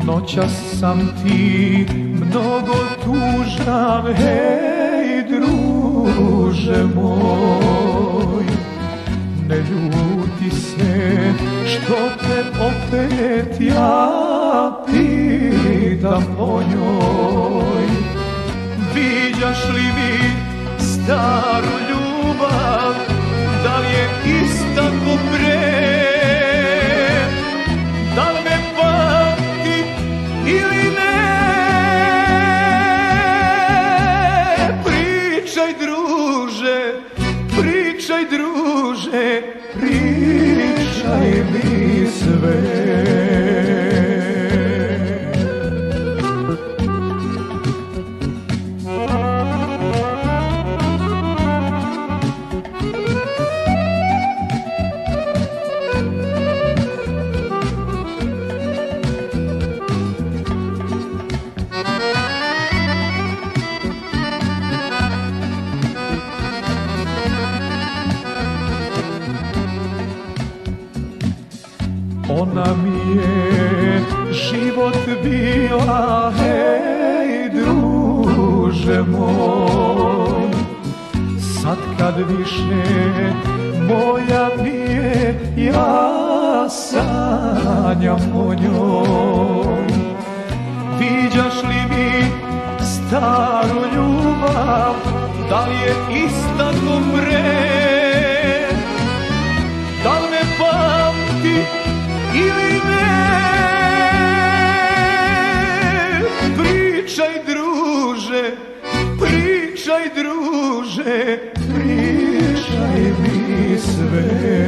Noćas sam ti mnogo tužan, hej druže moj. Ne ljuti se što te opet ja pitam o njoj. Viđaš li mi staru ljubav, da li je ista ko pre? Da li me pamti ili ne? Pričaj druže, pričaj druže, pričaj mi sve. Ona mi je život bila, hej druže moj. Sad kad više moja nije, ja sanjam o njoj. Viđaš li mi staru ljubav, da li je ista ko pre? Da li me pamti ili ne? Pričaj druže, pričaj druže, pričaj mi sve.